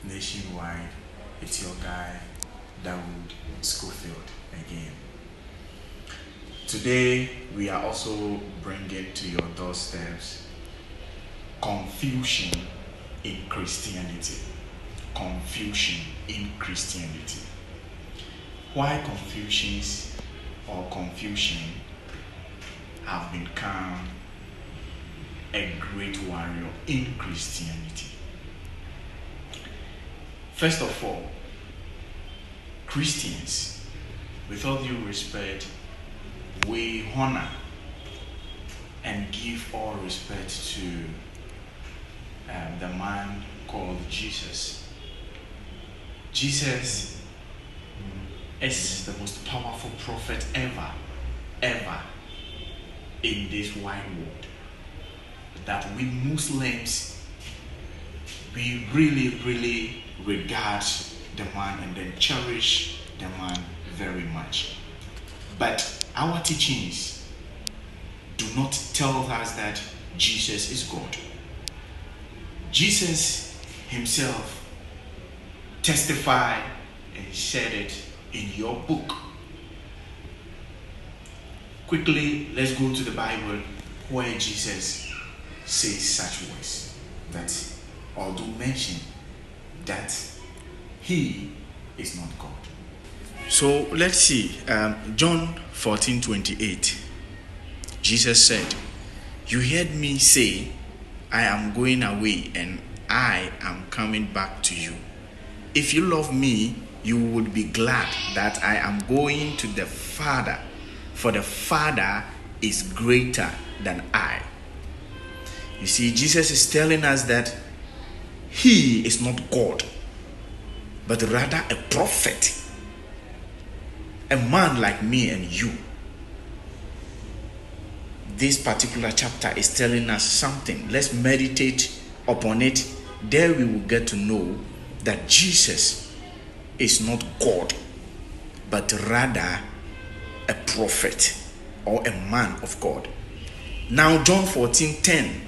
nationwide. It's your guy, Dawood Schofield, again. Today, we are also bringing to your doorsteps confusion in Christianity. Confusion in Christianity. Why confusions or confusion have become a great warrior in Christianity? First of all, Christians, with all due respect, we honor and give all respect to the man called Jesus. Jesus is the most powerful prophet ever in this wide world. That we Muslims, we really regard the man and then cherish the man very much. But our teachings do not tell us that Jesus is God. Jesus himself testified and said it in your book. Quickly, let's go to the Bible where Jesus says such words that or do mention that he is not God. So let's see, John 14:28. Jesus said, "You heard me say, I am going away and I am coming back to you. If you love me, you would be glad that I am going to the Father, for the Father is greater than I." You see, Jesus is telling us that he is not God, but rather a prophet, a man like me and you. This particular chapter is telling us something. Let's meditate upon it. There we will get to know that Jesus is not God, but rather a prophet or a man of God. Now, John 14:10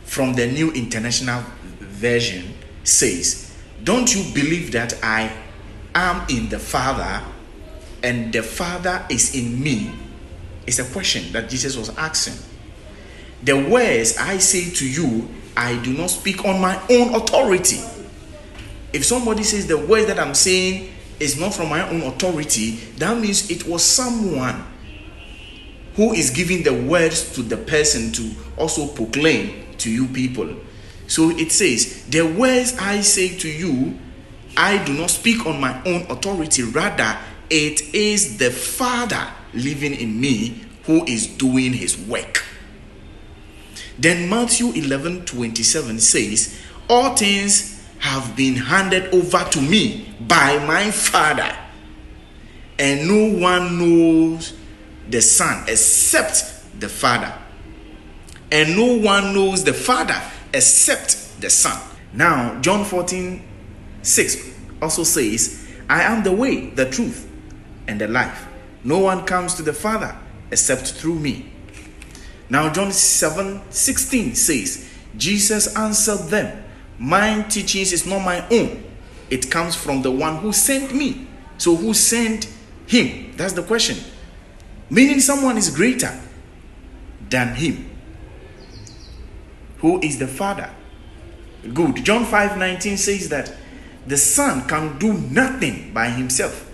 from the New International Version says, "Don't you believe that I am in the Father and the Father is in me?" It's a question that Jesus was asking. "The words I say to you, I do not speak on my own authority." If somebody says the words that I'm saying is not from my own authority, that means it was someone who is giving the words to the person to also proclaim to you people. So it says, "The words I say to you, I do not speak on my own authority. Rather, it is the Father living in me who is doing his work." Then Matthew 11:27 says, "All things have been handed over to me by my Father, and no one knows the Son except the Father, and no one knows the Father except the Son." Now, John 14:6 also says, "I am the way, the truth, and the life. No one comes to the Father except through me." Now, John 7:16 says, Jesus answered them, "My teachings is not my own. It comes from the one who sent me." So who sent him? That's the question. Meaning someone is greater than him. Who is the Father? Good. John 5:19 says that the Son can do nothing by himself.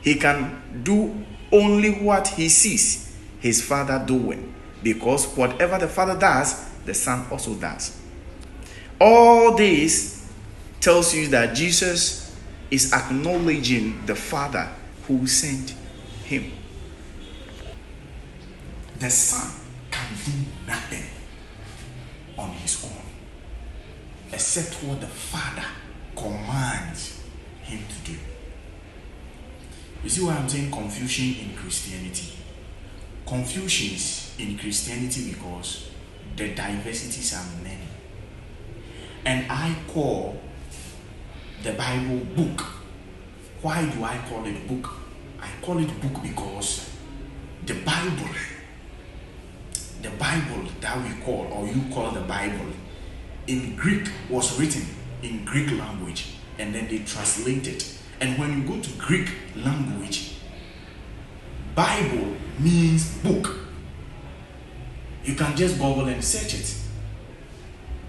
He can do only what he sees his Father doing, because whatever the Father does, the Son also does. All this tells you that Jesus is acknowledging the Father who sent him. The Son can do nothing on his own except what the Father commands him to do. You see why I'm saying confusion in Christianity? Confusions in Christianity because the diversities are many. And I call the Bible book. Why do I call it book? I call it book because the Bible that we call, or you call the Bible, in Greek was written in Greek language and then they translate it. And when you go to Greek language, Bible means book. You can just Google and search it.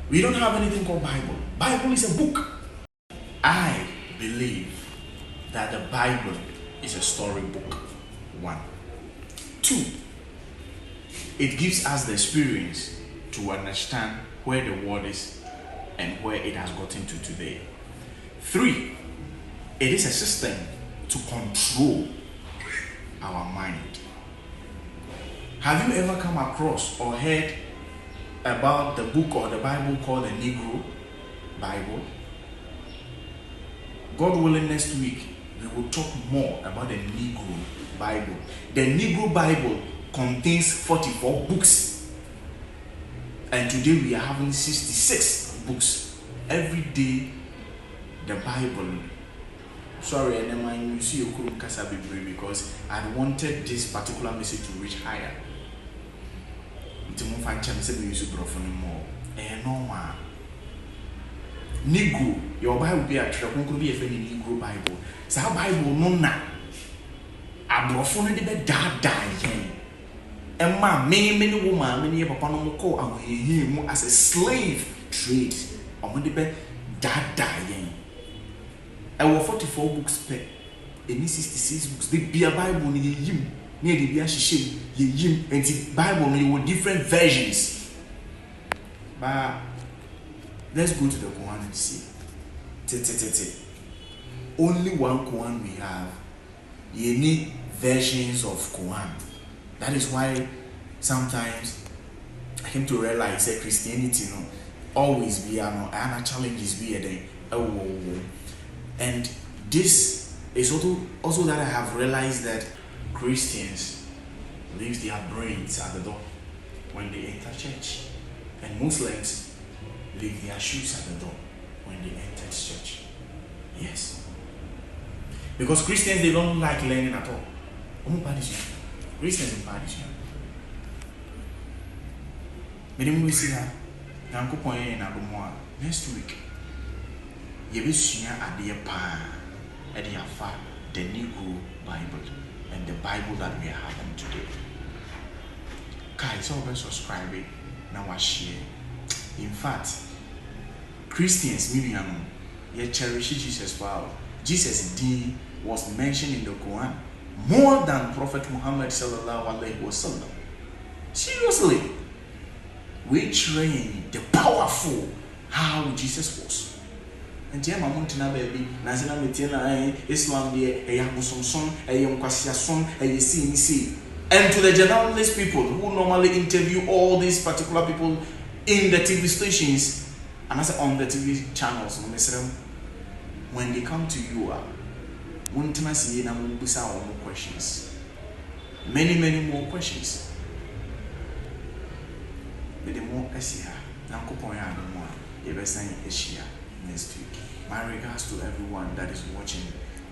We don't have anything called Bible. Bible is a book. I believe that the Bible is a storybook. 1. 2, it gives us the experience to understand where the world is and where it has gotten to today. 3, it is a system to control our mind. Have you ever come across or heard about the book or the Bible called the Negro Bible? God willing, next week we will talk more about the Negro Bible. The Negro Bible contains 44 books, and today we are having 66 books. Every day the Bible. Sorry, and then you see you couldn't because I wanted this particular message to reach higher. Negro, your Bible be a could be a Negro Bible. So how Bible no na abrofo de be dada yen. Emma many woman many papa no ko am as a slave trade. Omo de be dada yen. I have 44 books per. Any 66 books. The Bible ni yim. Near the Bia Shishim, yim, and the Bible with different versions. But let's go to the Quran and see. Only one Quran we have. You need versions of Quran. That is why sometimes I came to realize that Christianity always be and challenges be a and this is also that I have realized that Christians leave their brains at the door when they enter church, and Muslims leave their shoes at the door when they enter church. Yes, because Christians, they don't like learning at all. Christians in Paris. Many see that. Next week, you will see at the Negro Bible and the Bible that we are having today. Guys, always subscribe it. Now I share. In fact, Christians, you cherish Jesus. Wow, Jesus' D was mentioned in the Quran more than Prophet Muhammad sallallahu alaihi wasallam. Seriously, we train the powerful how Jesus was. And Jema Montina baby, Nazina Metina, Islam, a Yamuson, a Yamquasiason, a see. And to the journalist people who normally interview all these particular people in the TV stations and also on the TV channels, when they come to you, Montina see na Mubusa more questions. Many more questions. But the more Asia, Nankopoya no more, the best thing Asia next week. My regards to everyone that is watching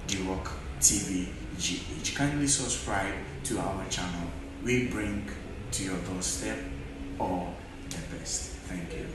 DEE-ROCK TV GH. Kindly subscribe to our channel. We bring to your doorstep all the best. Thank you.